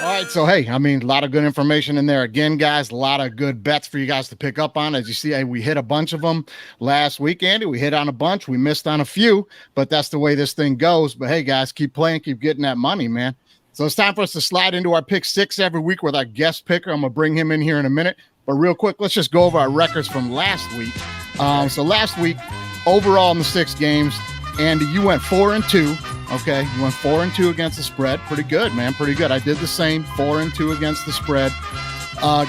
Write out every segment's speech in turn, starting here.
right, so hey, I mean, a lot of good information in there. Again, guys, a lot of good bets for you guys to pick up on. As you see, we hit a bunch of them last week, Andy. We hit on a bunch. We missed on a few, but that's the way this thing goes. But hey, guys, keep playing, keep getting that money, man. So it's time for us to slide into our pick six every week with our guest picker. I'm going to bring him in here in a minute. But real quick, let's just go over our records from last week. So last week, overall in the 6 games, Andy, you went 4-2. Okay, you went 4-2 against the spread. Pretty good, man. Pretty good. I did the same, 4-2 against the spread.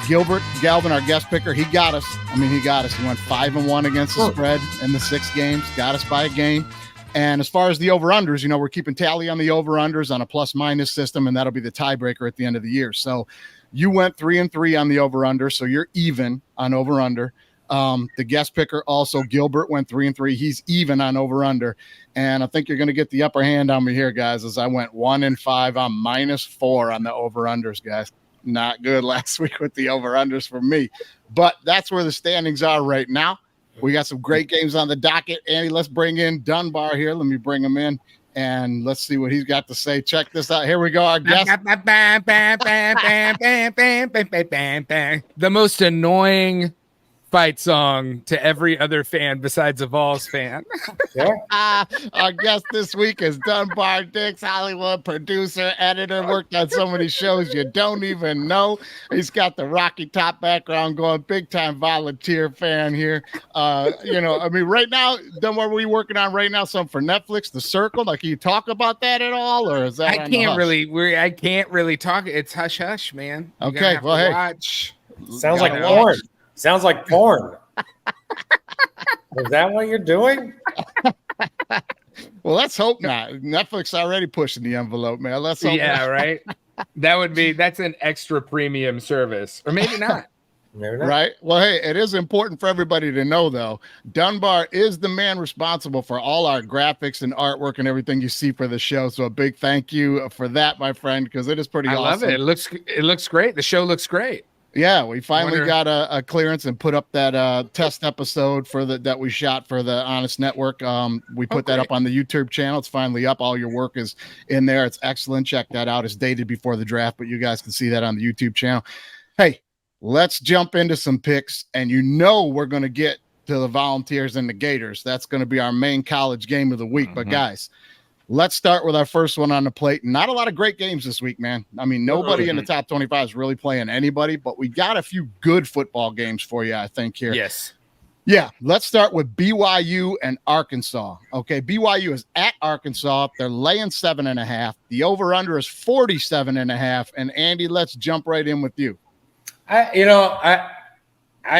Gilbert Galvin, our guest picker, he got us. He got us. He went 5-1 against the spread in the 6 games. Got us by a game. And as far as the over-unders, we're keeping tally on the over-unders on a plus-minus system, and that'll be the tiebreaker at the end of the year. So you went 3-3 on the over-under, so you're even on over-under. The guest picker also, Gilbert, went 3-3. He's even on over-under. And I think you're going to get the upper hand on me here, guys, as I went 1-5. I'm -4 on the over-unders, guys. Not good last week with the over-unders for me. But that's where the standings are right now. We got some great games on the docket. Andy, let's bring in Dunbar here. Let me bring him in, and let's see what he's got to say. Check this out. Here we go, our guest. The most annoying fight song to every other fan besides a Vols fan. Our guest this week is Dunbar Dix, Hollywood producer, editor, worked on so many shows you don't even know. He's got the Rocky Top background going, big time volunteer fan here. Right now, Dunbar, what are you working on right now? Something for Netflix, The Circle? Like, can you talk about that at all, or is that? I can't really talk. It's hush hush, man. Okay, well, hey, watch. Sounds like porn. Sounds like porn. Is that what you're doing? Well, let's hope not. Netflix already pushing the envelope, man. Let's hope. Yeah, not. Right. That's an extra premium service, or maybe not. Right. Well, hey, it is important for everybody to know, though. Dunbar is the man responsible for all our graphics and artwork and everything you see for the show. So a big thank you for that, my friend, because it is pretty awesome. I love it. It looks great. The show looks great. Yeah, we finally got a clearance and put up that test episode that we shot for the Honest Network. We put that up on the YouTube channel. It's finally up. All your work is in there. It's excellent. Check that out. It's dated before the draft, but you guys can see that on the YouTube channel. Hey, let's jump into some picks, and we're going to get to the Volunteers and the Gators. That's going to be our main college game of the week. But guys, let's start with our first one on the plate. Not a lot of great games this week, man. Nobody in the top 25 is really playing anybody, but we got a few good football games for you, I think, here. Yes. Yeah, let's start with BYU and Arkansas. Okay, BYU is at Arkansas. They're laying 7.5. The over-under is 47.5. And Andy, let's jump right in with you. I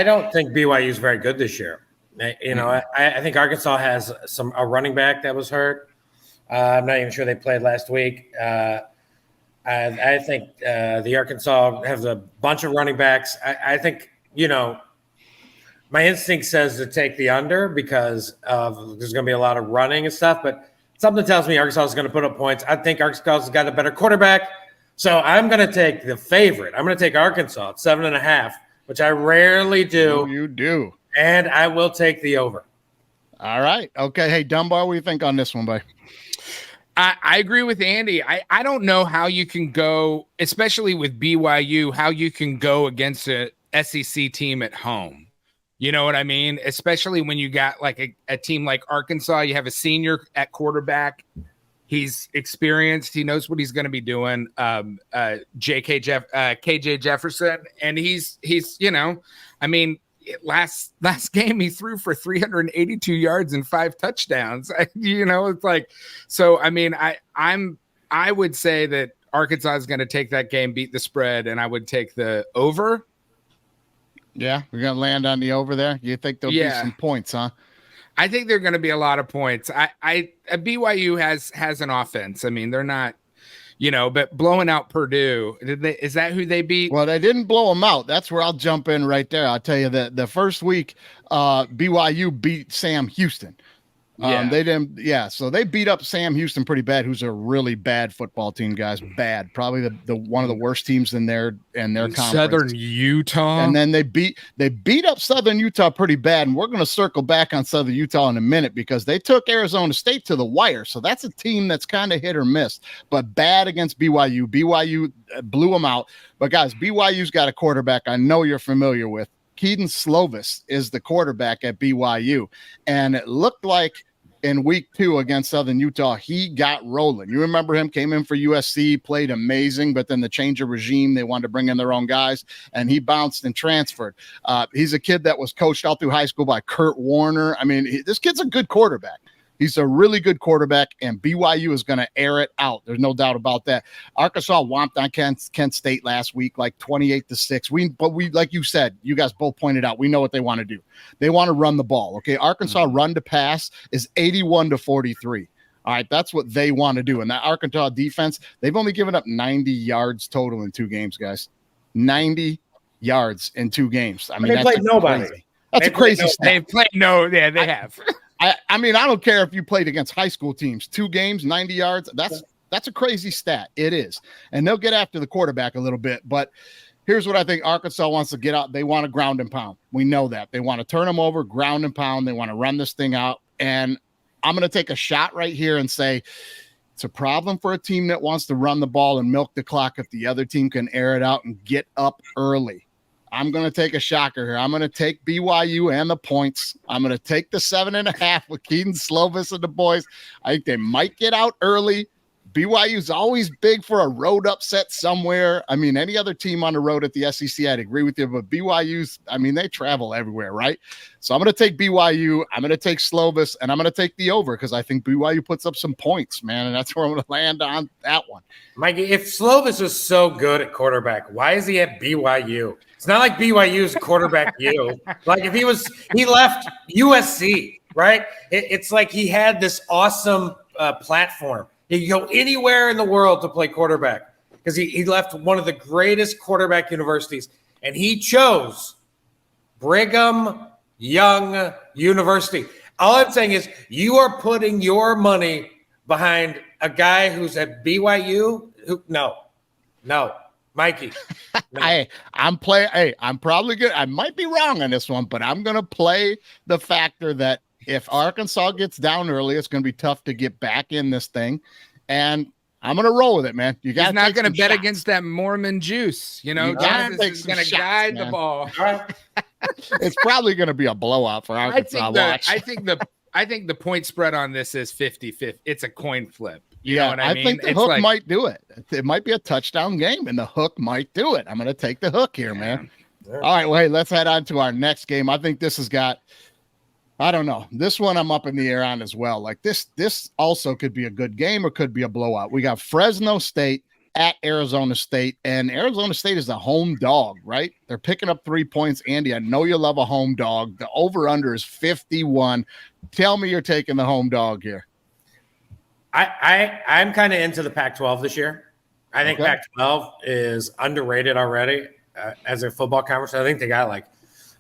don't think BYU is very good this year. I think Arkansas has a running back that was hurt. I'm not even sure they played last week. I think the Arkansas has a bunch of running backs. I think, my instinct says to take the under because there's going to be a lot of running and stuff, but something tells me Arkansas is going to put up points. I think Arkansas has got a better quarterback. So I'm going to take the favorite. I'm going to take Arkansas at 7.5, which I rarely do. You do. And I will take the over. All right. Okay. Hey, Dunbar, what do you think on this one, buddy? I agree with Andy. I don't know how you can go, especially with BYU, how you can go against a SEC team at home. You know what I mean? Especially when you got like a team like Arkansas, you have a senior at quarterback. He's experienced. He knows what he's going to be doing. KJ Jefferson, and he's last game he threw for 382 yards and 5 touchdowns. It's like, so I would say that Arkansas is going to take that game, beat the spread, and I would take the over. Yeah, we're going to land on the over there. You think there'll be some points, huh? I think there are going to be a lot of points. BYU has an offense. They're not, but blowing out Purdue, is that who they beat? Well, they didn't blow them out. That's where I'll jump in right there. I'll tell you that the first week, BYU beat Sam Houston. They didn't, so they beat up Sam Houston pretty bad, who's a really bad football team, guys. Bad, probably the one of the worst teams in their conference. Southern Utah, and then they beat up Southern Utah pretty bad. And we're going to circle back on Southern Utah in a minute because they took Arizona State to the wire. So that's a team that's kind of hit or miss, but bad against BYU. BYU blew them out. But guys, BYU's got a quarterback I know you're familiar with. Keaton Slovis is the quarterback at BYU, and it looked like in week 2 against Southern Utah, he got rolling. You remember him, came in for USC, played amazing, but then the change of regime, they wanted to bring in their own guys, and he bounced and transferred. He's a kid that was coached all through high school by Kurt Warner. I mean, this kid's a good quarterback. He's a really good quarterback, and BYU is going to air it out. There's no doubt about that. Arkansas whomped on Kent State last week, like 28-6. But we, like you said, you guys both pointed out, we know what they want to do. They want to run the ball. Okay, Arkansas run to pass is 81-43. All right, that's what they want to do. And that Arkansas defense, they've only given up 90 yards total in 2 games, guys. 90 yards in 2 games. I mean, they played nobody. Crazy. That's a crazy stat. They've played they have. I mean, I don't care if you played against high school teams, 2 games, 90 yards. That's a crazy stat. It is. And they'll get after the quarterback a little bit. But here's what I think Arkansas wants to get out. They want to ground and pound. We know that. They want to turn them over, ground and pound. They want to run this thing out. And I'm going to take a shot right here and say it's a problem for a team that wants to run the ball and milk the clock if the other team can air it out and get up early. I'm going to take a shocker here. I'm going to take BYU and the points. I'm going to take the 7.5 with Keaton Slovis and the boys. I think they might get out early. BYU's always big for a road upset somewhere. I mean, any other team on the road at the SEC, I'd agree with you, but BYU's, I mean, they travel everywhere, right? So I'm going to take BYU. I'm going to take Slovis, and I'm going to take the over because I think BYU puts up some points, man, and that's where I'm going to land on that one. Mikey, if Slovis is so good at quarterback, why is he at BYU? It's not like BYU's quarterback you. Like if he left USC, right? It's like he had this awesome platform. He could go anywhere in the world to play quarterback because he left one of the greatest quarterback universities, and he chose Brigham Young University. All I'm saying is you are putting your money behind a guy who's at BYU. No. Mikey. No. I'm probably good. I might be wrong on this one, but I'm going to play the factor that if Arkansas gets down early, it's going to be tough to get back in this thing. And I'm going to roll with it, man. He's not going to bet against that Mormon juice. You know, Jesus is going to guide the ball. It's probably going to be a blowout for Arkansas. I think the point spread on this is 50-50. It's a coin flip. You know what I mean? I think the hook might do it. It might be a touchdown game, and the hook might do it. I'm going to take the hook here, man. Yeah. All right, well, hey, let's head on to our next game. I think this has got, I don't know. This one I'm up in the air on as well. Like this also could be a good game or could be a blowout. We got Fresno State at Arizona State, and Arizona State is the home dog, right? They're picking up 3 points. Andy, I know you love a home dog. The over-under is 51. Tell me you're taking the home dog here. I'm kind of into the Pac-12 this year. I think Pac-12 is underrated already as a football conference. I think they got like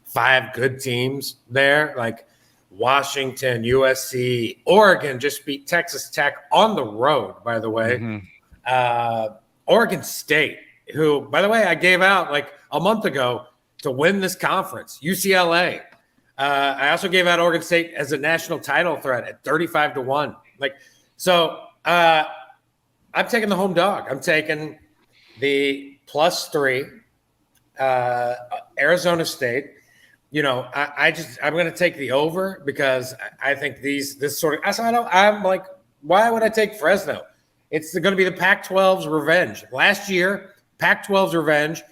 5 good teams there, like Washington, USC, Oregon just beat Texas Tech on the road, by the way. Mm-hmm. Oregon State, who, by the way, I gave out like a month ago to win this conference. UCLA. I also gave out Oregon State as a national title threat at 35-1. So I'm taking the home dog. I'm taking the +3 Arizona State. You know, I'm going to take the over because I think I'm like, why would I take Fresno? It's going to be the Pac-12's revenge. Last year, Pac-12's revenge.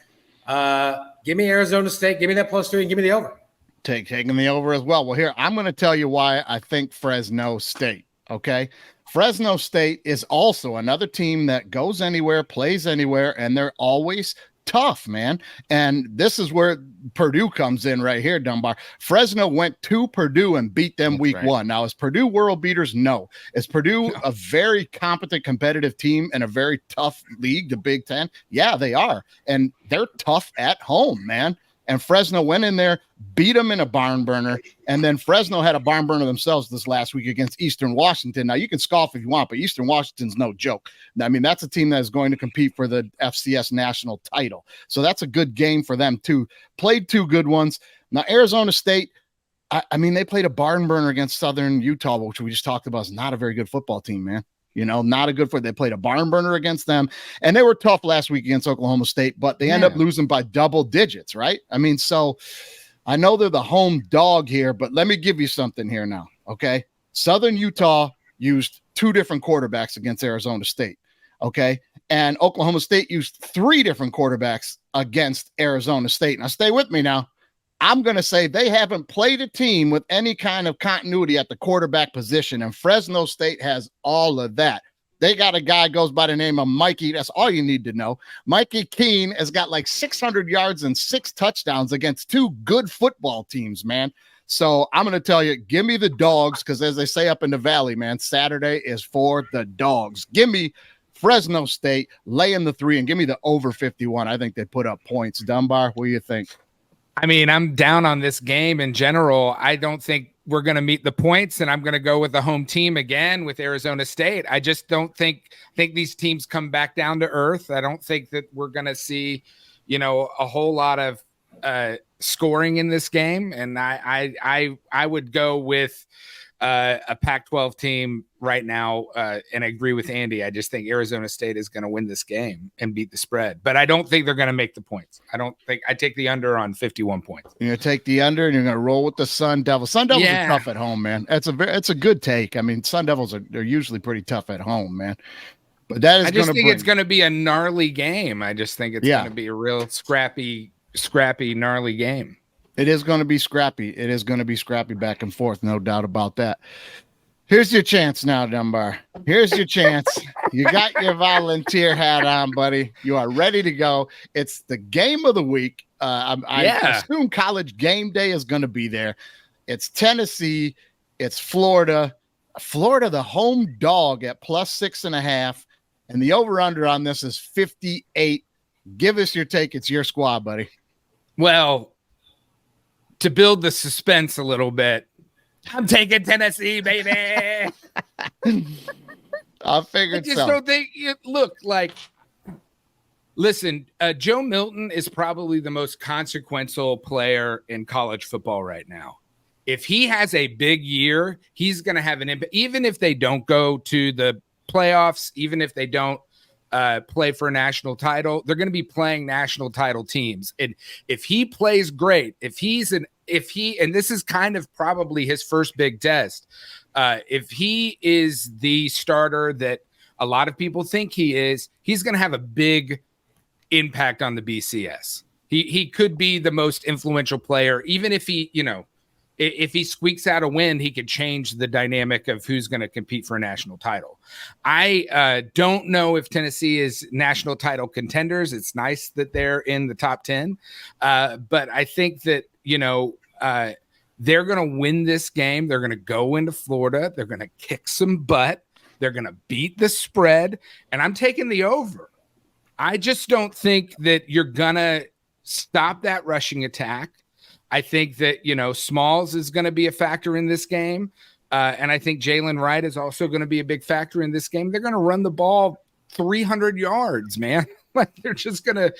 Give me Arizona State. Give me that +3 and give me the over. Taking the over as well. Well, here, I'm going to tell you why I think Fresno State, okay? Fresno State is also another team that goes anywhere, plays anywhere, and they're always tough, man. And this is where Purdue comes in right here, Dunbar. Fresno went to Purdue and beat them week 1. Now, is Purdue world beaters? No. Is Purdue a very competent, competitive team in a very tough league, the Big Ten? Yeah, they are. And they're tough at home, man. And Fresno went in there, beat them in a barn burner. And then Fresno had a barn burner themselves this last week against Eastern Washington. Now, you can scoff if you want, but Eastern Washington's no joke. I mean, that's a team that is going to compete for the FCS national title. So that's a good game for them, too. Played two good ones. Now, Arizona State, I mean, they played a barn burner against Southern Utah, which we just talked about is not a very good football team, man. Not a good for. They played a barn burner against them, and they were tough last week against Oklahoma State, but they end up losing by double digits, right? I mean, so I know they're the home dog here, but let me give you something here now, okay? Southern Utah used 2 different quarterbacks against Arizona State, okay? And Oklahoma State used 3 different quarterbacks against Arizona State. Now, stay with me now. I'm going to say they haven't played a team with any kind of continuity at the quarterback position, and Fresno State has all of that. They got a guy goes by the name of Mikey. That's all you need to know. Mikey Keene has got like 600 yards and 6 touchdowns against 2 good football teams, man. So I'm going to tell you, give me the dogs, because as they say up in the valley, man, Saturday is for the dogs. Give me Fresno State, laying the 3, and give me the over 51. I think they put up points. Dunbar, what do you think? I mean, I'm down on this game in general. I don't think we're going to meet the points, and I'm going to go with the home team again with Arizona State. I just don't think these teams come back down to earth. I don't think that we're going to see, a whole lot of scoring in this game. And I would go with a Pac-12 team right now, and I agree with Andy. I just think Arizona State is going to win this game and beat the spread, but I don't think they're going to make the points. I take the under on 51 points. You're going to take the under, and you're going to roll with the Sun Devils. Sun Devils are tough at home, man. It's a good take. I mean, Sun Devils they're usually pretty tough at home, man. But that is it's going to be a gnarly game. I just think it's going to be a real scrappy, gnarly game. It is going to be scrappy. It is going to be scrappy back and forth, no doubt about that. Here's your chance now, Dunbar. Here's your chance. You got your volunteer hat on, buddy. You are ready to go. It's the game of the week. I assume College Game Day is going to be there. It's Tennessee. It's Florida. Florida, the home dog at +6.5. And the over-under on this is 58. Give us your take. It's your squad, buddy. Well, to build the suspense a little bit, I'm taking Tennessee, baby. I figured so. I just don't think listen, Joe Milton is probably the most consequential player in college football right now. If he has a big year, he's going to have an impact. Even if they don't go to the playoffs, even if they don't play for a national title, they're going to be playing national title teams. And if he plays great, and this is kind of probably his first big test, if he is the starter that a lot of people think he is, he's going to have a big impact on the BCS. He could be the most influential player, even if if he squeaks out a win, he could change the dynamic of who's going to compete for a national title. I don't know if Tennessee is national title contenders. It's nice that they're in the top 10. But I think that, they're going to win this game. They're going to go into Florida. They're going to kick some butt. They're going to beat the spread. And I'm taking the over. I just don't think that you're going to stop that rushing attack. I think that, Smalls is going to be a factor in this game. And I think Jalen Wright is also going to be a big factor in this game. They're going to run the ball 300 yards, man. Like they're just going to,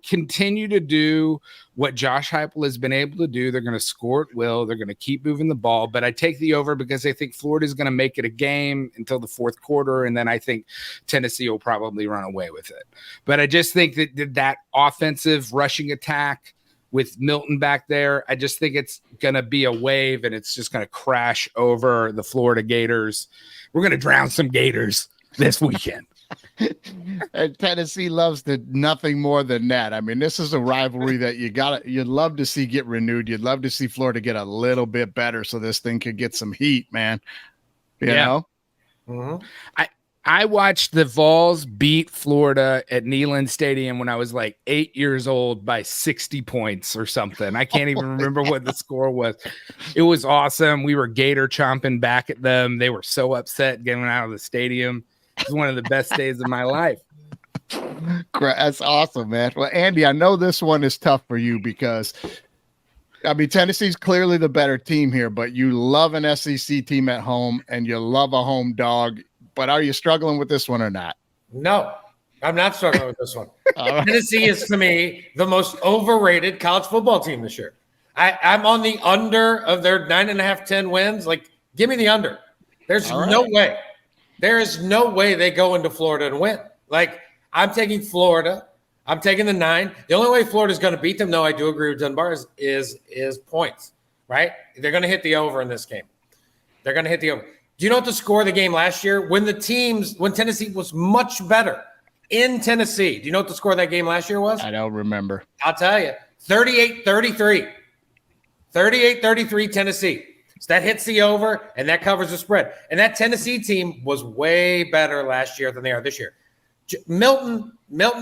continue to do what Josh Heupel has been able to do. They're going to score at will. They're going to keep moving the ball. But I take the over because I think Florida is going to make it a game until the fourth quarter. And then I think Tennessee will probably run away with it. But I just think that offensive rushing attack with Milton back there, I just think it's going to be a wave and it's just going to crash over the Florida Gators. We're going to drown some Gators this weekend. And Tennessee loves nothing more than that. I mean, this is a rivalry that you'd love to see get renewed. You'd love to see Florida get a little bit better so this thing could get some heat, man. You know? Mm-hmm. I watched the Vols beat Florida at Neyland Stadium when I was like 8 years old by 60 points or something. I can't even remember what the score was. It was awesome. We were gator chomping back at them. They were so upset getting out of the stadium. It was one of the best days of my life. That's awesome, man. Well, Andy, I know this one is tough for you because I mean, Tennessee's clearly the better team here, but you love an SEC team at home and you love a home dog. But are you struggling with this one or not? No, I'm not struggling with this one. Right. Tennessee is, to me, the most overrated college football team this year. I'm on the under of their 9.5, 10 wins. Like, give me the under. There's no way. There is no way they go into Florida and win. Like, I'm taking Florida. I'm taking the 9. The only way Florida's going to beat them, no, I do agree with Dunbar, is points, right? They're going to hit the over in this game. They're going to hit the over. Do you know what the score of the game last year? When Tennessee was much better in Tennessee, do you know what the score of that game last year was? I don't remember. I'll tell you. 38-33. 38-33 Tennessee. So that hits the over, and that covers the spread. And that Tennessee team was way better last year than they are this year. Milton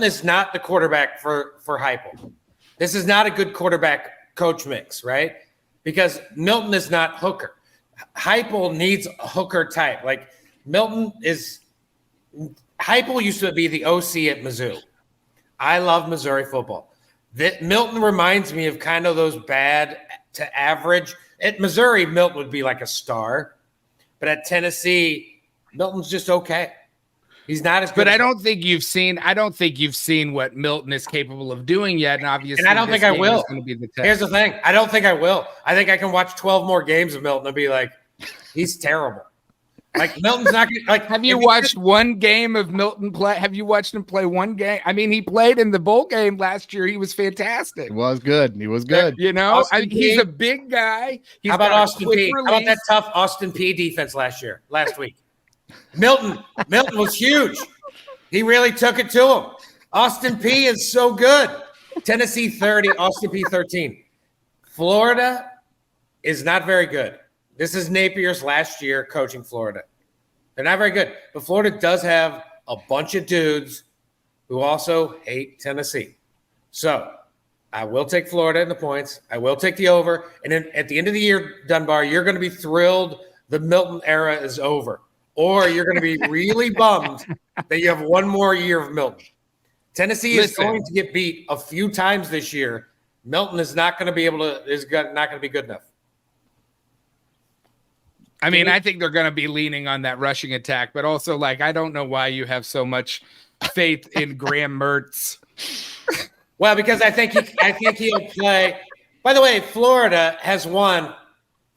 is not the quarterback for Heupel. This is not a good quarterback coach mix, right? Because Milton is not Hooker. Heupel needs a Hooker type. Like Heupel used to be the OC at Mizzou. I love Missouri football. Milton reminds me of kind of those bad to average. At Missouri, Milton would be like a star. But at Tennessee, Milton's just okay. He's not as good. But I don't think you've seen what Milton is capable of doing yet. And obviously, and I don't think I will. Be the test. Here's the thing. I don't think I will. I think I can watch 12 more games of Milton and be like, he's terrible. Like Milton's not – like. Have you watched one game of Milton play? Have you watched him play one game? I mean, he played in the bowl game last year. He was fantastic. He was good. You know, he's a big guy. How about Austin P? How about that tough Austin P defense last week? Milton was huge. He really took it to him. Austin P is so good. Tennessee 30, Austin P 13. Florida is not very good. This is Napier's last year coaching Florida. They're not very good. But Florida does have a bunch of dudes who also hate Tennessee. So I will take Florida in the points. I will take the over. And then at the end of the year, Dunbar, you're going to be thrilled the Milton era is over. Or you're going to be really bummed that you have one more year of Milton. Tennessee is going to get beat a few times this year. Milton is not going to be not going to be good enough. I mean, I think they're going to be leaning on that rushing attack, but also, like, I don't know why you have so much faith in Graham Mertz. Well, because I think he'll play. By the way, Florida has won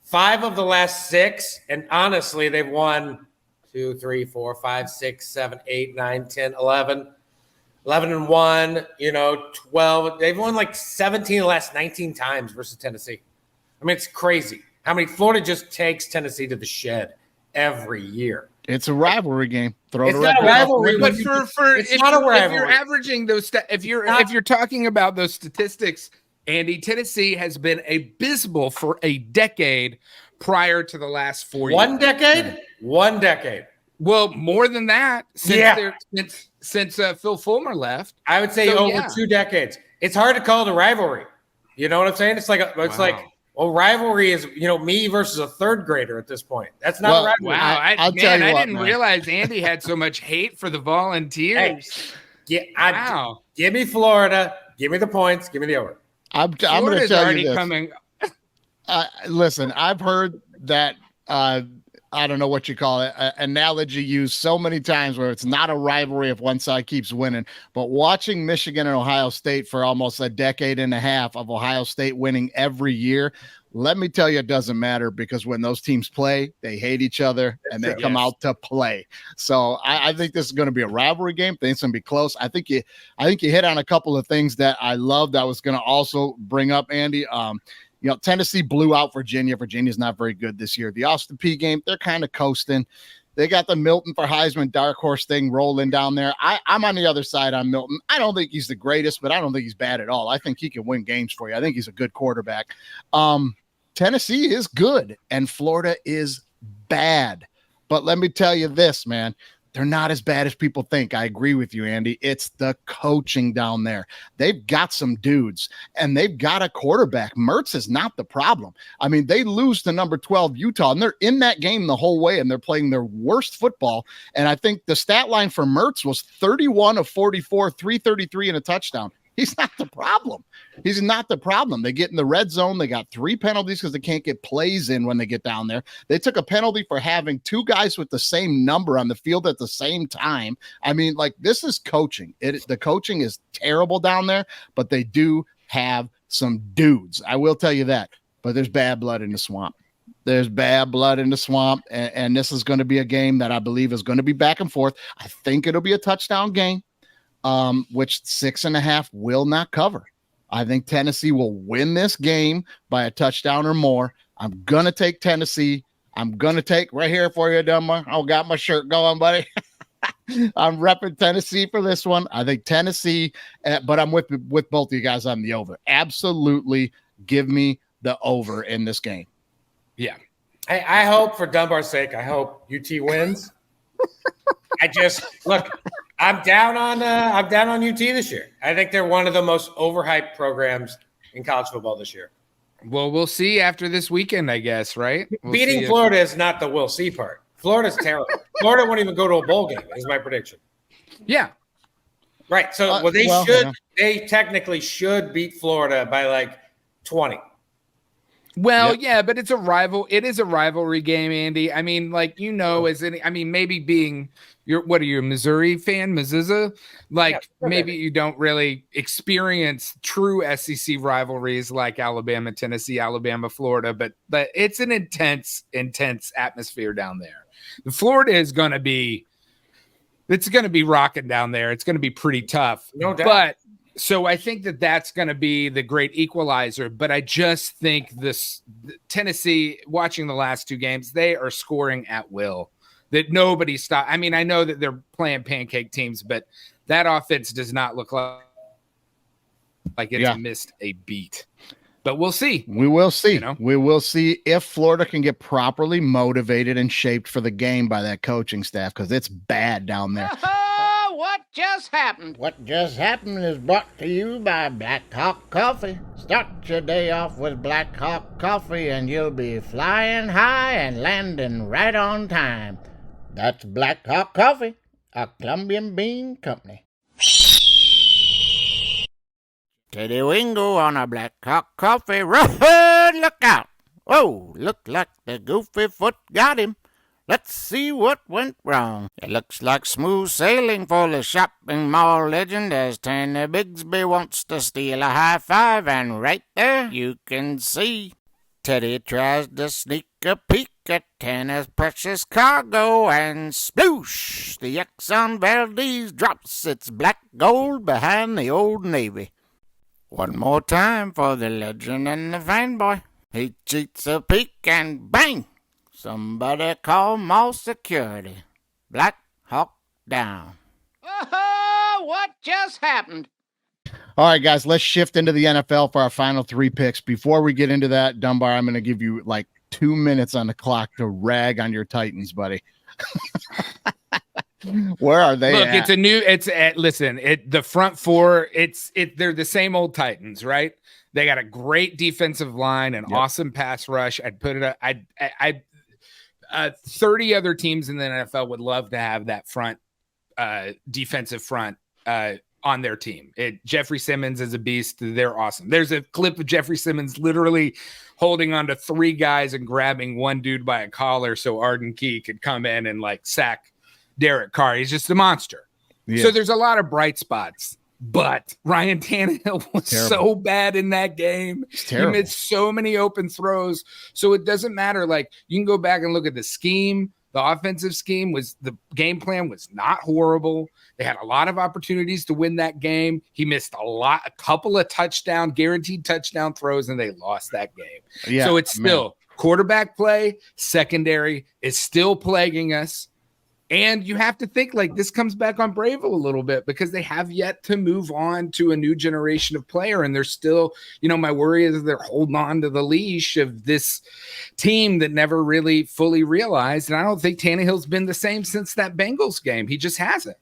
5 of the last 6, and honestly, they've won 2, 3, 4, 5, 6, 7, 8, 9, 10, 11. 11 and 1, 12. They've won like 17 of the last 19 times versus Tennessee. I mean, it's crazy. How many Florida just takes Tennessee to the shed every year. It's a rivalry game. It's not a rivalry. But if you're averaging those, if you're talking about those statistics, Andy, Tennessee has been abysmal for a decade prior to the last 4 years. 1 decade? 1 decade. Well, more than that since Phil Fulmer left. I would say over 2 decades. It's hard to call it a rivalry. You know what I'm saying? It's like rivalry is me versus a third grader at this point. That's not a rivalry. Wow, I didn't realize Andy had so much hate for the Volunteers. Hey, give me Florida. Give me the points. Give me the over. I'm going to tell you this. Coming. Listen, I've heard that. I don't know what you call it, analogy used so many times where it's not a rivalry if one side keeps winning. But watching Michigan and Ohio State for almost a decade and a half of Ohio State winning every year, let me tell you, it doesn't matter because when those teams play, they hate each other and they come out to play. So I think this is going to be a rivalry game. I think it's going to be close. I think you hit on a couple of things that I loved. I was going to also bring up, Andy. Tennessee blew out Virginia. Virginia's not very good this year. The Austin P game, they're kind of coasting. They got the Milton for Heisman dark horse thing rolling down there. I'm on the other side on Milton. I don't think he's the greatest, but I don't think he's bad at all. I think he can win games for you. I think he's a good quarterback. Tennessee is good, and Florida is bad. But let me tell you this, man. they're not as bad as people think. I agree with you, Andy. It's the coaching down there. They've got some dudes, and they've got a quarterback. Mertz is not the problem. I mean, they lose to number 12 Utah, and they're in that game the whole way, and they're playing their worst football. And I think the stat line for Mertz was 31 of 44, 333 and a touchdown. He's not the problem. He's not the problem. They get in the red zone. They got 3 penalties because they can't get plays in when they get down there. They took a penalty for having 2 guys with the same number on the field at the same time. I mean, like, this is coaching. The coaching is terrible down there, but they do have some dudes. I will tell you that. But there's bad blood in the swamp. There's bad blood in the swamp, and this is going to be a game that I believe is going to be back and forth. I think it'll be a touchdown game. Which 6.5 will not cover. I think Tennessee will win this game by a touchdown or more. I'm going to take Tennessee. I'm going to take right here for you, Dunbar. I got my shirt going, buddy. I'm repping Tennessee for this one. I think Tennessee, but I'm with both of you guys on the over. Absolutely give me the over in this game. Yeah. I hope, for Dunbar's sake, I hope UT wins. I'm down on UT this year. I think they're one of the most overhyped programs in college football this year. Well, we'll see after this weekend, I guess, right? Beating Florida is not the we'll see part. Florida's terrible. Florida won't even go to a bowl game, is my prediction. Yeah. Right. So they technically should beat Florida by like 20. Well, yeah, but it is a rivalry game, Andy. I mean, like, maybe being what are you, a Missouri fan, Mizzouza? Like, maybe you don't really experience true SEC rivalries like Alabama, Tennessee, Alabama, Florida, but it's an intense atmosphere down there. The Florida is going to be rocking down there. It's going to be pretty tough. No doubt. But so I think that's going to be the great equalizer, but I just think Tennessee, watching the last 2 games, they are scoring at will. That nobody stopped. I mean, I know that they're playing pancake teams, but that offense does not look like it's missed a beat. But we'll see. We will see. We will see if Florida can get properly motivated and shaped for the game by that coaching staff, because it's bad down there. What just happened? What just happened is brought to you by Black Hawk Coffee. Start your day off with Black Hawk Coffee and you'll be flying high and landing right on time. That's Black Hawk Coffee, a Colombian bean company. Teddy Wingo on a Black Hawk Coffee. Run, look out. Whoa, look like the goofy foot got him. Let's see what went wrong. It looks like smooth sailing for the shopping mall legend as Tanner Bigsby wants to steal a high five, and right there you can see Teddy tries to sneak a peek at Tanner's precious cargo, and sploosh! The Exxon Valdez drops its black gold behind the Old Navy. One more time for the legend and the fanboy. He cheats a peek and bang! Somebody call mall security. Black Hawk down. Oh, what just happened? All right, guys, let's shift into the NFL for our final 3 picks. Before we get into that, Dunbar, I'm going to give you like 2 minutes on the clock to rag on your Titans, buddy. Where are they? Look, the front 4, they're the same old Titans, right? They got a great defensive line, an awesome pass rush. I'd put it 30 other teams in the NFL would love to have that front defensive front on their team. Jeffrey Simmons is a beast. They're awesome. There's a clip of Jeffrey Simmons literally holding on to 3 guys and grabbing one dude by a collar so Arden Key could come in and like sack Derek Carr. He's just a monster. Yeah. So there's a lot of bright spots. But Ryan Tannehill was so bad in that game. He missed so many open throws. So it doesn't matter. Like, you can go back and look at the scheme. The offensive scheme the game plan was not horrible. They had a lot of opportunities to win that game. He missed a couple of guaranteed touchdown throws, and they lost that game. Yeah, so it's still quarterback play. Secondary is still plaguing us. And you have to think like this comes back on Bravo a little bit because they have yet to move on to a new generation of player. And they're still, my worry is they're holding on to the leash of this team that never really fully realized. And I don't think Tannehill's been the same since that Bengals game. He just hasn't.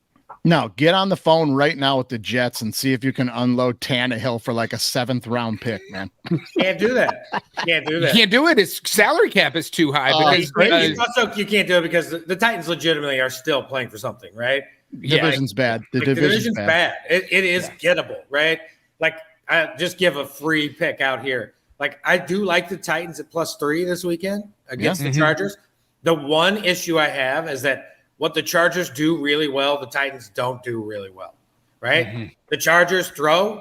No, get on the phone right now with the Jets and see if you can unload Tannehill for like a 7th-round pick, man. Can't do that. You can't do it. His salary cap is too high. Also, you can't do it because the Titans legitimately are still playing for something, right? Division's bad. The division's bad. It is gettable, right? Like, I just give a free pick out here. Like, I do like the Titans at +3 this weekend against the Chargers. The one issue I have is that what the Chargers do really well, the Titans don't do really well, right? The Chargers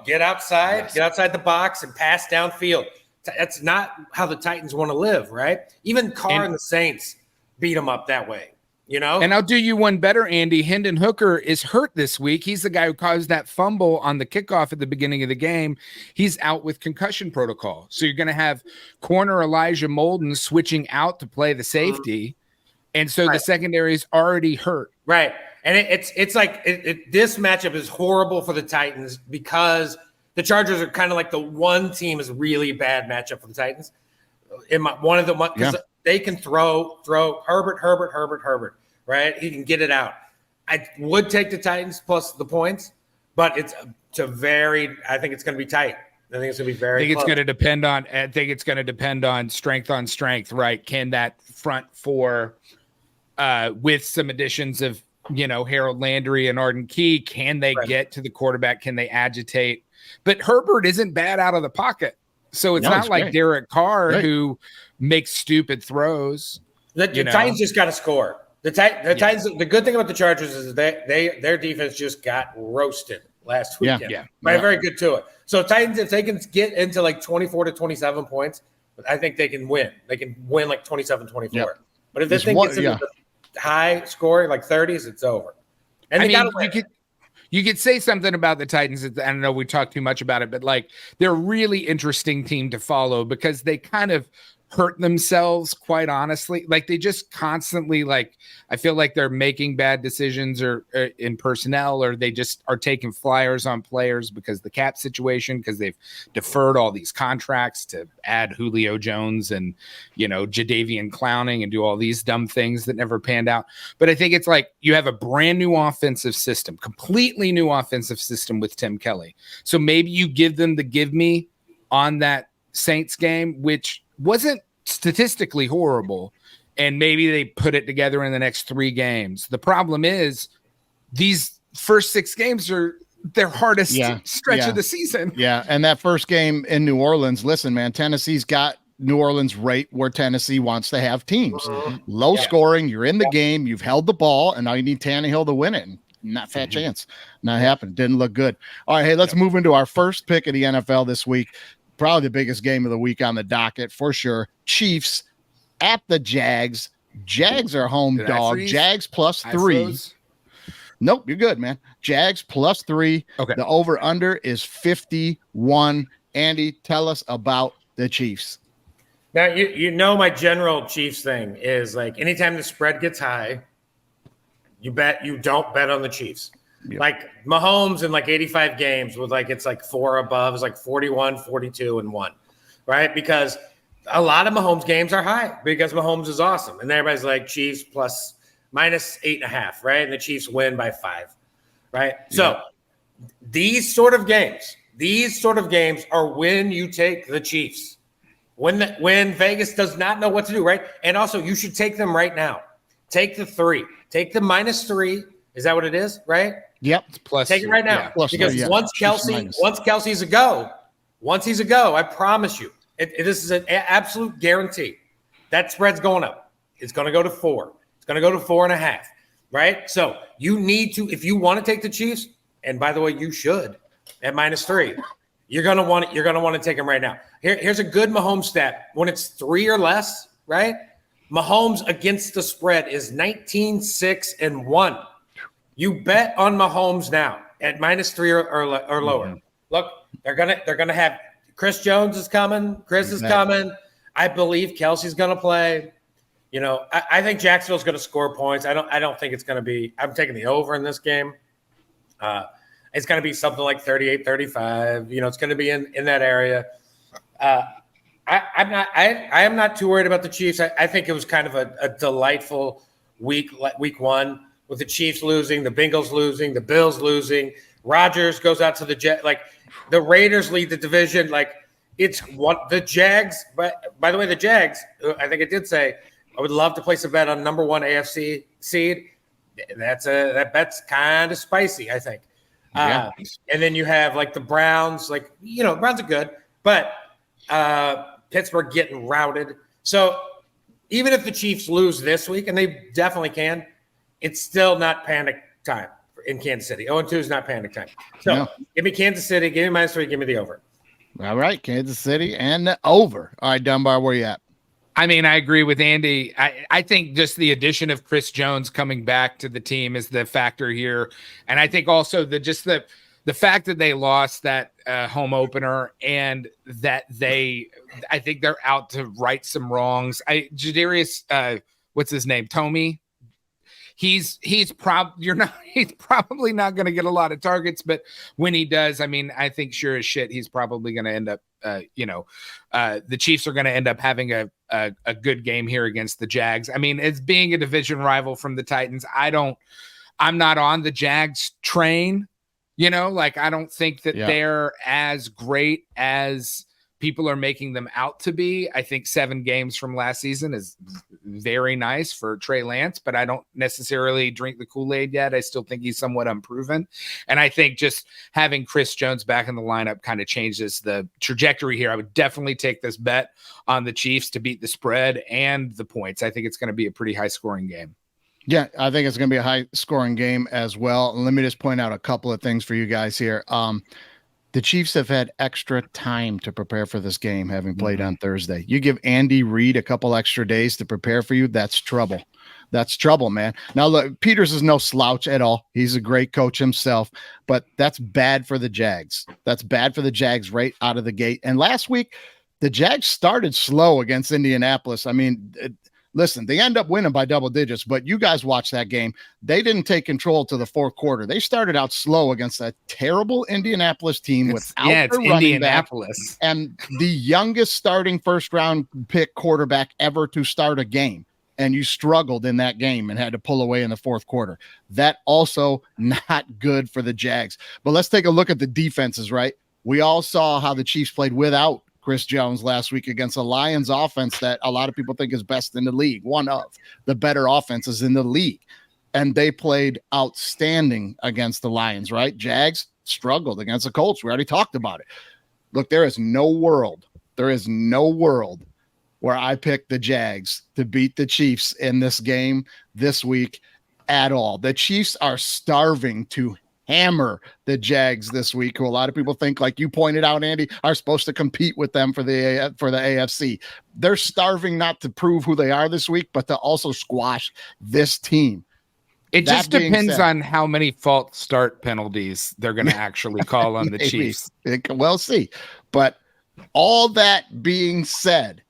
get outside the box and pass downfield. That's not how the Titans want to live, right? Even Carr and the Saints beat them up that way, And I'll do you one better, Andy. Hendon Hooker is hurt this week. He's the guy who caused that fumble on the kickoff at the beginning of the game. He's out with concussion protocol. So you're going to have corner Elijah Molden switching out to play the safety. And so the secondary is already hurt. Right. And it's like this matchup is horrible for the Titans because the Chargers are kind of like the one team is really bad matchup for the Titans. One of them, because they can throw Herbert, right? He can get it out. I would take the Titans plus the points, but I think it's going to be tight. I think it's going to be very close. I think it's going to depend on strength, right? Can that front four with some additions of, Harold Landry and Arden Key, can they get to the quarterback? Can they agitate? But Herbert isn't bad out of the pocket. So it's not like Derek Carr who makes stupid throws. The Titans just got to score. The Titans. The good thing about the Chargers is their defense just got roasted last weekend. Very good to it. So Titans, if they can get into like 24 to 27 points, I think they can win. They can win like 27-24. Yep. But if this thing gets into the high scoring, like 30s, it's over. And you could say something about the Titans. I don't know, we talked too much about it, but like they're a really interesting team to follow because they kind of hurt themselves, quite honestly. Like they just constantly, like, I feel like they're making bad decisions or in personnel, or they just are taking flyers on players because the cap situation, because they've deferred all these contracts to add Julio Jones and, Jadeveon Clowning and do all these dumb things that never panned out. But I think it's like you have a brand new offensive system, completely new offensive system with Tim Kelly. So maybe you give them the give me on that Saints game, which wasn't statistically horrible, and maybe they put it together in the next 3 games. The problem is these first 6 games are their hardest stretch of the season. Yeah, and that first game in New Orleans, listen, man, Tennessee's got New Orleans right where Tennessee wants to have teams. Low scoring, you're in the game, you've held the ball, and now you need Tannehill to win it. Not fat chance. Not happened. Didn't look good. All right, hey, let's move into our first pick of the NFL this week. Probably the biggest game of the week on the docket for sure. Chiefs at the Jags. Jags are home dog. Jags +3. Nope, you're good, man. Jags +3. Okay. The over-under is 51. Andy, tell us about the Chiefs. Now, my general Chiefs thing is like anytime the spread gets high, you don't bet on the Chiefs. Yep. Like Mahomes in like 85 games with like it's like 4 above, it's like 41, 42, and 1, right? Because a lot of Mahomes games are high because Mahomes is awesome, and everybody's like Chiefs -8.5, right? And the Chiefs win by 5, right? Yep. So these sort of games are when you take the Chiefs when Vegas does not know what to do, right? And also you should take them right now. Take the 3, take the -3. Is that what it is? Right? Yep. Take it right now. Because once he's a go, I promise you, this is an absolute guarantee. That spread's going up. It's going to go to 4. It's going to go to 4.5. Right? So you need to, if you want to take the Chiefs, and by the way, you should at -3. You're going to want to take them right now. Here's a good Mahomes stat. When it's 3 or less, right? Mahomes against the spread is 19-6-1. You bet on Mahomes now at -3 or lower. Mm-hmm. Look, they're gonna have Chris Jones is coming. Chris is coming. I believe Kelsey's gonna play. I think Jacksonville's going to score points. I don't think it's going to be. I'm taking the over in this game. It's going to be something like 38-35. It's going to be in that area. I am not too worried about the Chiefs. I think it was kind of a delightful week one with the Chiefs losing, the Bengals losing, the Bills losing. Rodgers goes out to the Jet. Like the Raiders lead the division. Like it's what the Jags. But by the way, the Jags. I think I did say I would love to place a bet on number 1 AFC seed. That bet's kind of spicy, I think. Yeah. And then you have like the Browns. Like Browns are good, but Pittsburgh getting routed. So even if the Chiefs lose this week, and they definitely can, it's still not panic time in Kansas City. 0-2 is not panic time. So Give me Kansas City, give me -3, give me the over. All right, Kansas City and the over. All right, Dunbar, where you at? I mean, I agree with Andy. I think just the addition of Chris Jones coming back to the team is the factor here. And I think also the fact that they lost that home opener and that I think they're out to right some wrongs. Jadarius, what's his name? Tomey. He's probably not going to get a lot of targets, but when he does, I mean, I think sure as shit, he's probably going to end up, the Chiefs are going to end up having a good game here against the Jags. I mean, it's being a division rival from the Titans. I'm not on the Jags train, I don't think that they're as great as people are making them out to be. I think 7 games from last season is very nice for Trey Lance, but I don't necessarily drink the Kool-Aid yet. I still think he's somewhat unproven. And I think just having Chris Jones back in the lineup kind of changes the trajectory here. I would definitely take this bet on the Chiefs to beat the spread and the points. I think it's going to be a pretty high scoring game. Yeah, I think it's going to be a high scoring game as well. And let me just point out a couple of things for you guys here. The Chiefs have had extra time to prepare for this game, having played on Thursday. You give Andy Reid a couple extra days to prepare for you, that's trouble. That's trouble, man. Now, look, Peters is no slouch at all. He's a great coach himself, but that's bad for the Jags. That's bad for the Jags right out of the gate. And last week, the Jags started slow against Indianapolis. I mean, listen, they end up winning by double digits, but you guys watch that game. They didn't take control to the fourth quarter. They started out slow against a terrible Indianapolis team without their running back and the youngest starting first-round pick quarterback ever to start a game. And you struggled in that game and had to pull away in the fourth quarter. That also not good for the Jags. But let's take a look at the defenses, right? We all saw how the Chiefs played without Chris Jones last week against a Lions offense that a lot of people think is best in the league, one of the better offenses in the league. And they played outstanding against the Lions, right? Jags struggled against the Colts. We already talked about it. Look, there is no world where I picked the Jags to beat the Chiefs in this game this week at all. The Chiefs are starving to hammer the Jags this week, who a lot of people think, like you pointed out, Andy, are supposed to compete with them for the AFC. They're starving not to prove who they are this week, but to also squash this team. It just depends on how many false start penalties they're going to actually call on the Chiefs. We'll see. But all that being said,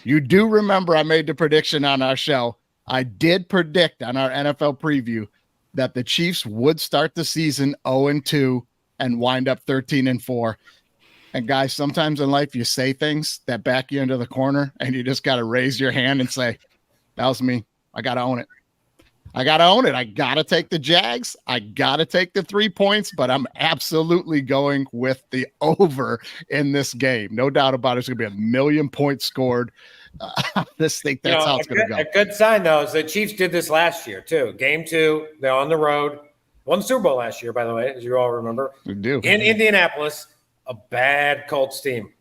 you do remember I made the prediction on our show. I did predict on our NFL preview that the Chiefs would start the season 0-2 and wind up 13-4. And guys, sometimes in life you say things that back you into the corner and you just got to raise your hand and say, that was me. I got to own it. I got to take the Jags. I got to take the 3 points, but I'm absolutely going with the over in this game. No doubt about it. It's going to be 1 million points scored. That's how it's going to go. A good sign, though, is the Chiefs did this last year, too. Game 2, they're on the road. Won the Super Bowl last year, by the way, as you all remember. We do. In Indianapolis, a bad Colts team.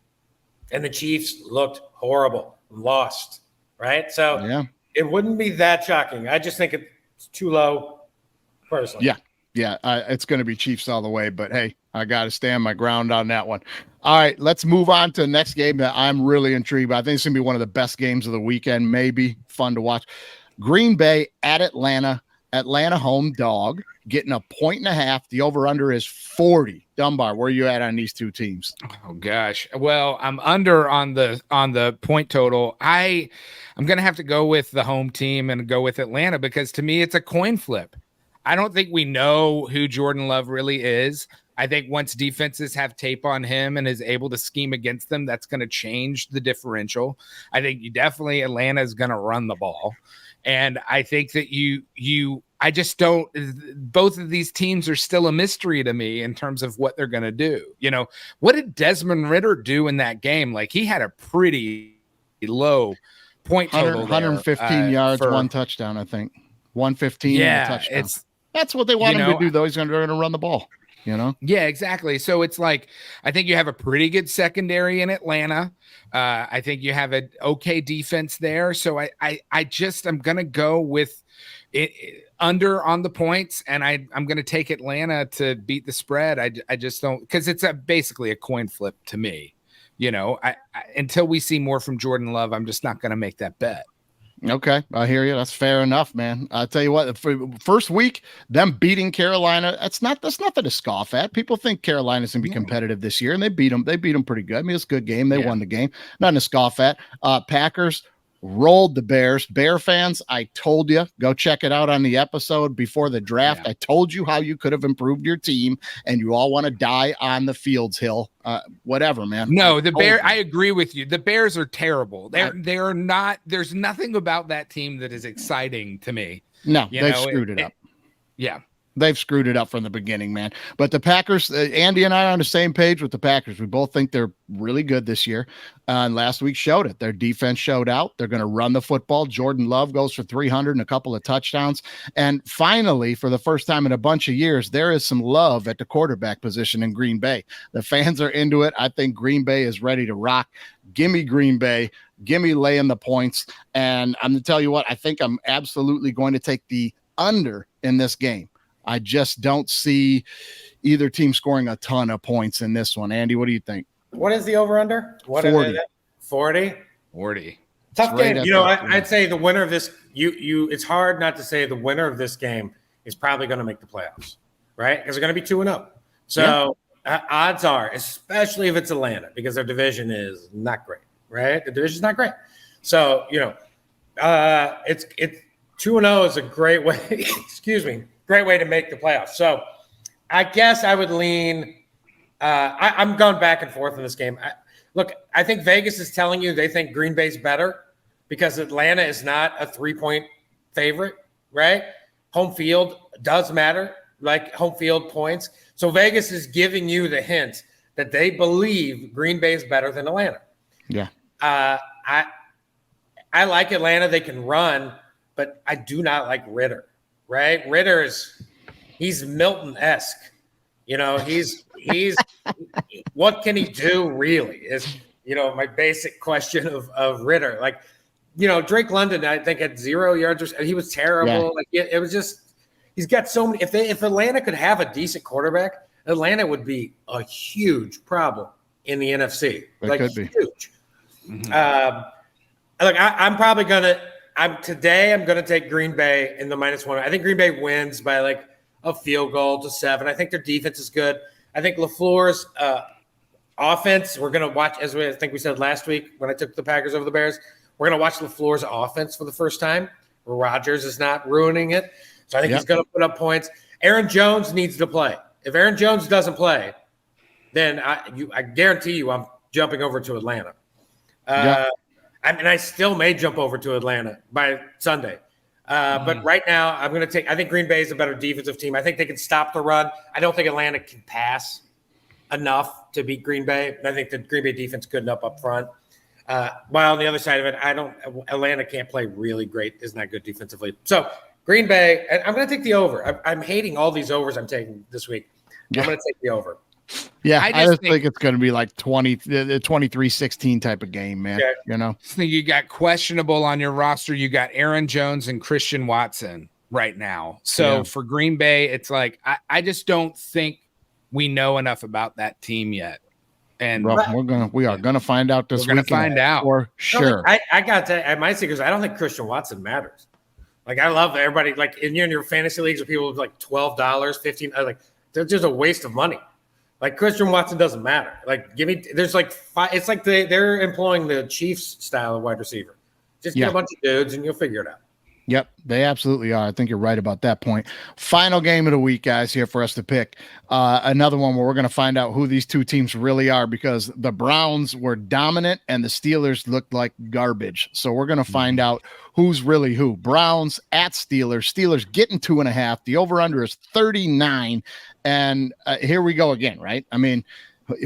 And the Chiefs looked horrible, lost, right? So it wouldn't be that shocking. I just think it's too low, personally. Yeah, it's going to be Chiefs all the way, but hey, I got to stand my ground on that one. All right, let's move on to the next game that I'm really intrigued by. I think it's going to be one of the best games of the weekend, maybe fun to watch. Green Bay at Atlanta. Atlanta home dog getting 1.5. The over-under is 40. Dunbar, where are you at on these two teams? Oh gosh. Well, I'm under on the point total. I'm gonna have to go with the home team and go with Atlanta because to me it's a coin flip. I don't think we know who Jordan Love really is. I think once defenses have tape on him and is able to scheme against them, that's going to change the differential. I think Atlanta is going to run the ball. And I think that I just don't, both of these teams are still a mystery to me in terms of what they're going to do. What did Desmond Ridder do in that game? Like he had a pretty low point total 115 yards, one touchdown, I think. 115 and a touchdown. That's what they want him to do, though. They're going to run the ball. Yeah, exactly. So it's like I think you have a pretty good secondary in Atlanta. I think you have an okay defense there. So I'm gonna go with it under on the points, and I'm gonna take Atlanta to beat the spread. I just don't, because it's basically a coin flip to me. Until we see more from Jordan Love, I'm just not gonna make that bet. Okay, I hear you. That's fair enough, man. I'll tell you what, for first week, them beating Carolina, that's nothing to scoff at. People think Carolina's gonna be competitive this year, and they beat them. They beat them pretty good. I mean, it's a good game. They won the game. Nothing to scoff at. Packers rolled the Bears. Bear fans, I told you, go check it out on the episode before the draft. I told you how you could have improved your team, and you all want to die on the Fields Hill. Whatever, man. No, I agree with you. The Bears are terrible. They're not. There's nothing about that team that is exciting to me. No, they've screwed it up. Yeah. They've screwed it up from the beginning, man. But the Packers, Andy and I are on the same page with the Packers. We both think they're really good this year. And last week showed it. Their defense showed out. They're going to run the football. Jordan Love goes for 300 and a couple of touchdowns. And finally, for the first time in a bunch of years, there is some love at the quarterback position in Green Bay. The fans are into it. I think Green Bay is ready to rock. Gimme Green Bay. Gimme laying the points. And I'm going to tell you what, I think I'm absolutely going to take the under in this game. I just don't see either team scoring a ton of points in this one. Andy, what do you think? What is the over-under? 40. 40? 40. Tough game. I'd say the winner of this, it's hard not to say the winner of this game is probably going to make the playoffs, right? Because they're going to be 2-0. So odds are, especially if it's Atlanta, because their division is not great, right? The division's not great. So, it's 2-0 is a great way, great way to make the playoffs. So I guess I would lean I'm going back and forth in this game. I think Vegas is telling you they think Green Bay's better because Atlanta is not a 3-point favorite, right? Home field does matter, like home field points. So Vegas is giving you the hint that they believe Green Bay is better than Atlanta. Yeah. I like Atlanta. They can run, but I do not like Ridder. Right? He's Milton-esque. He's what can he do really is, my basic question of Ridder. Like, Drake London, I think had 0 yards. He was terrible. Yeah. Like it was just, he's got so many. If Atlanta could have a decent quarterback, Atlanta would be a huge problem in the NFC. It could be huge. Mm-hmm. I'm probably gonna. I'm going to take Green Bay in the -1. I think Green Bay wins by like a field goal to 7. I think their defense is good. I think LaFleur's offense, we're going to watch, as I think we said last week when I took the Packers over the Bears, we're going to watch LaFleur's offense for the first time. Rodgers is not ruining it. So I think he's going to put up points. Aaron Jones needs to play. If Aaron Jones doesn't play, then I guarantee you I'm jumping over to Atlanta. I still may jump over to Atlanta by Sunday. But right now, I think Green Bay is a better defensive team. I think they can stop the run. I don't think Atlanta can pass enough to beat Green Bay. I think the Green Bay defense is good enough up front. While on the other side of it, Atlanta can't play really great, is not good defensively. So Green Bay, and I'm going to take the over. I'm hating all these overs I'm taking this week. I'm going to take the over. Yeah, I just think it's going to be like 23-16 type of game, man. I think you got questionable on your roster. You got Aaron Jones and Christian Watson right now. So for Green Bay, it's like I just don't think we know enough about that team yet. And we are gonna find out this weekend. Find out for sure. I got to. I might say because I don't think Christian Watson matters. Like I love everybody. Like in your fantasy leagues, where people with like $12, $15. Like they're just a waste of money. Like Christian Watson doesn't matter. Like there's like five. It's like they're employing the Chiefs style of wide receiver. Just get a bunch of dudes and you'll figure it out. Yep, they absolutely are. I think you're right about that point. Final game of the week, guys, here for us to pick. Another one where we're going to find out who these two teams really are, because the Browns were dominant and the Steelers looked like garbage. So we're going to find out who's really who. Browns at Steelers. Steelers getting 2.5. The over-under is 39. And here we go again, right? I mean,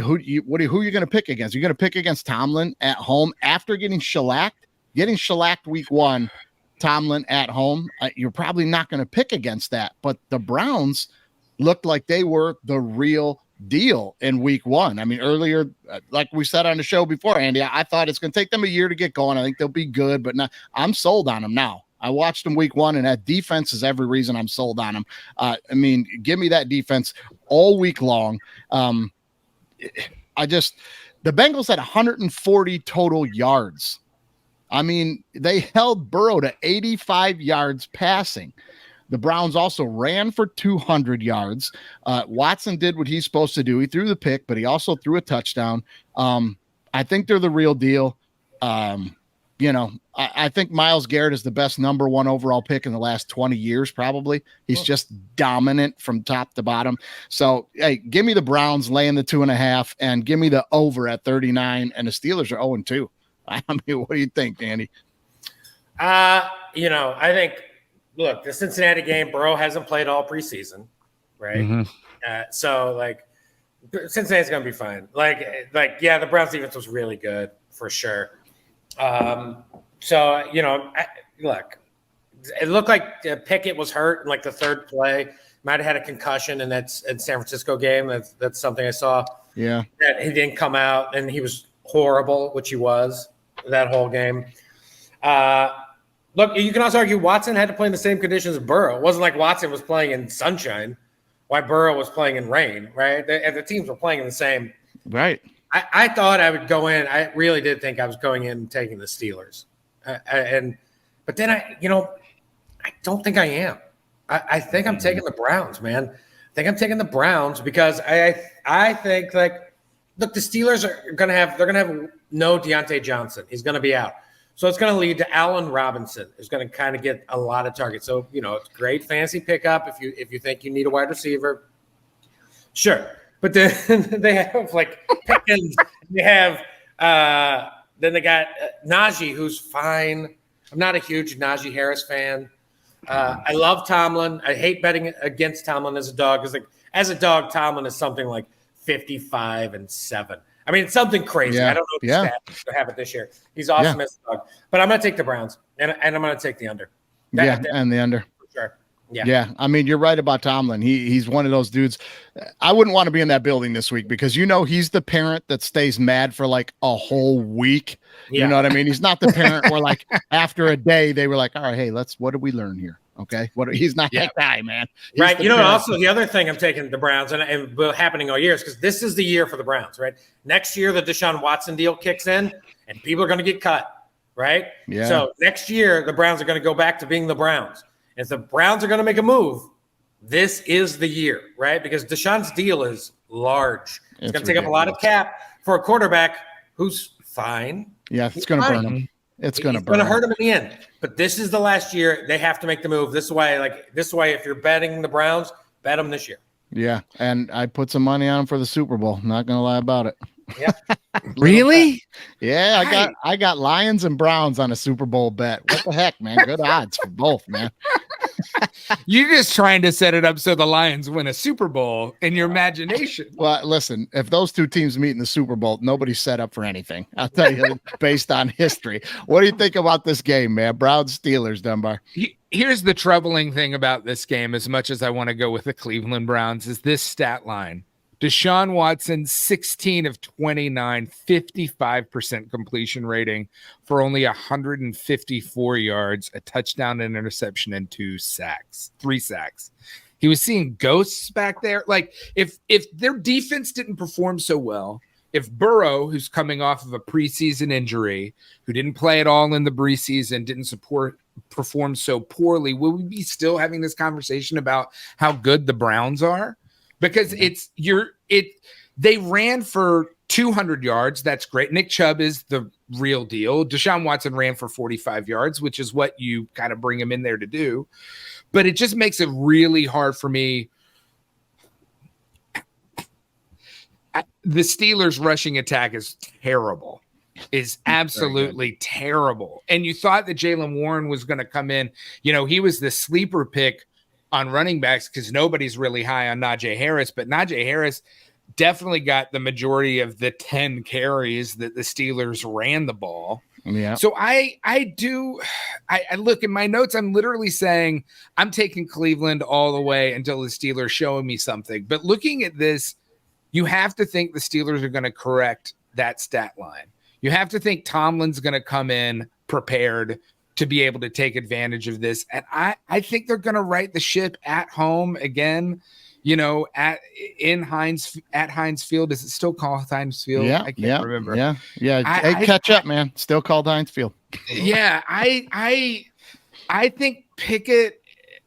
who are you going to pick against? You're going to pick against Tomlin at home after getting shellacked week 1. Tomlin at home, you're probably not going to pick against that. But the Browns looked like they were the real deal in week 1. I mean, earlier, like we said on the show before, Andy, I thought it's going to take them a year to get going. I think they'll be good, but now I'm sold on them now. I watched them week 1, and that defense is every reason I'm sold on them. I mean, give me that defense all week long. The Bengals had 140 total yards. I mean, they held Burrow to 85 yards passing. The Browns also ran for 200 yards. Watson did what he's supposed to do. He threw the pick, but he also threw a touchdown. I think they're the real deal. I think Myles Garrett is the best number 1 overall pick in the last 20 years, probably. He's just dominant from top to bottom. So, hey, give me the Browns laying the 2.5 and give me the over at 39, and the Steelers are 0-2. I mean, what do you think, Andy? I think, look, the Cincinnati game, Burrow hasn't played all preseason, right? Mm-hmm. So, like, Cincinnati's going to be fine. Yeah, the Browns defense was really good for sure. Look, it looked like Pickett was hurt in like the third play. Might have had a concussion in that San Francisco game. That's something I saw. Yeah, that he didn't come out, and he was horrible, which he was that whole game. Look, you can also argue Watson had to play in the same conditions as Burrow. It wasn't like Watson was playing in sunshine, while Burrow was playing in rain, right? The teams were playing in the same. Right. I thought I would go in. I really did think I was going in and taking the Steelers. But then I don't think I am. I think I'm taking the Browns, man. I think I'm taking the Browns because I think, like, look, the Steelers are going to have no Deontay Johnson. He's going to be out. So it's going to lead to Allen Robinson, who's going to kind of get a lot of targets. So, it's great fantasy pickup if you think you need a wide receiver. Sure. But then they have like Pickens. They have then they got Najee, who's fine. I'm not a huge Najee Harris fan. I love Tomlin. I hate betting against Tomlin as a dog because, like, as a dog, Tomlin is something like 55-7. I mean, it's something crazy. Yeah. I don't know if he's going to have it this year. He's awesome as a dog. But I'm going to take the Browns, and I'm going to take the under. And the under. For sure. Yeah. I mean, you're right about Tomlin. He's one of those dudes. I wouldn't want to be in that building this week because, he's the parent that stays mad for like a whole week. Yeah. You know what I mean? He's not the parent where, like, after a day they were like, all right, hey, what did we learn here? Okay. He's not that guy, man. He's right. Also the other thing I'm taking the Browns and happening all year is because this is the year for the Browns, right? Next year, the Deshaun Watson deal kicks in and people are going to get cut, right? Yeah. So next year, the Browns are going to go back to being the Browns. And if the Browns are going to make a move, this is the year, right? Because Deshaun's deal is large. It's going to take up a lot of cap for a quarterback who's fine. Yeah, it's going to burn him. It's going to hurt him in the end. But this is the last year. They have to make the move. This is why, if you're betting the Browns, bet them this year. Yeah, and I put some money on him for the Super Bowl. Not going to lie about it. Yeah. Really? Yeah, I got Lions and Browns on a Super Bowl bet. What the heck, man? Good odds for both, man. You're just trying to set it up so the Lions win a Super Bowl in your imagination. Well, listen, if those two teams meet in the Super Bowl, nobody's set up for anything. I'll tell you, based on history. What do you think about this game, man? Browns Steelers, Dunbar. Here's the troubling thing about this game, as much as I want to go with the Cleveland Browns, is this stat line. Deshaun Watson, 16 of 29, 55% completion rating for only 154 yards, a touchdown, an interception, and 3 sacks. He was seeing ghosts back there. Like, if their defense didn't perform so well, if Burrow, who's coming off of a preseason injury, who didn't play at all in the preseason, didn't support performed so poorly, will we be still having this conversation about how good the Browns are? Because they ran for 200 yards. That's great. Nick Chubb is the real deal. Deshaun Watson ran for 45 yards, which is what you kind of bring him in there to do. But it just makes it really hard for me. The Steelers' rushing attack is terrible. Is absolutely terrible. And you thought that Jaylen Warren was going to come in. You know, he was the sleeper pick on running backs because nobody's really high on Najee Harris, but Najee Harris definitely got the majority of the 10 carries that the Steelers ran the ball. Yeah. So I look in my notes. I'm literally saying I'm taking Cleveland all the way until the Steelers show me something. But looking at this, you have to think the Steelers are going to correct that stat line. You have to think Tomlin's going to come in prepared to be able to take advantage of this. And I think they're going to right the ship at home again, you know, at Heinz Field. Is it still called Heinz Field? Yeah. I can't remember. Yeah. Catch up, man. Still called Heinz Field. Yeah. I think Pickett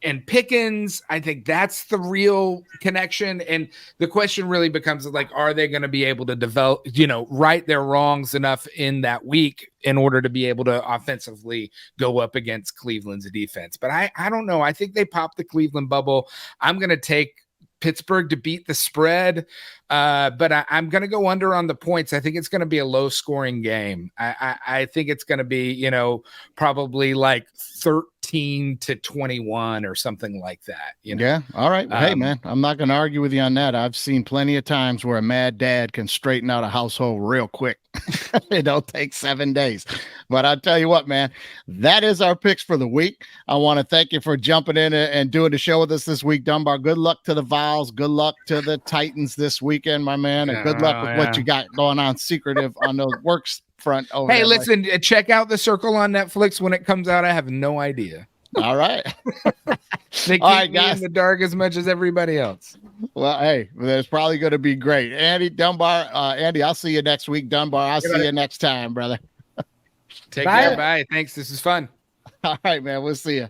and Pickens, I think that's the real connection. And the question really becomes like, are they going to be able to develop, you know, right their wrongs enough in that week in order to be able to offensively go up against Cleveland's defense? But I don't know. I think they popped the Cleveland bubble. I'm going to take Pittsburgh to beat the spread, but I'm going to go under on the points. I think it's going to be a low scoring game. I think it's going to be, you know, probably like 13-21 or something like that. You know? Yeah. All right. Well, hey, man, I'm not going to argue with you on that. I've seen plenty of times where a mad dad can straighten out a household real quick. It don't take 7 days. But I'll tell you what, man, that is our picks for the week. I want to thank you for jumping in and doing the show with us this week, Dunbar. Good luck to the Vols. Good luck to the Titans this weekend, my man. And good luck with what you got going on secretive on the works front. Over hey, there, listen, check out The Circle on Netflix when it comes out. I have no idea. All right. They keep me in the dark as much as everybody else. Well, hey, that's probably going to be great. Andy, Dunbar, Andy, I'll see you next week. Dunbar, I'll see you next time, brother. Take care. Bye. Thanks. This is fun. All right, man. We'll see you.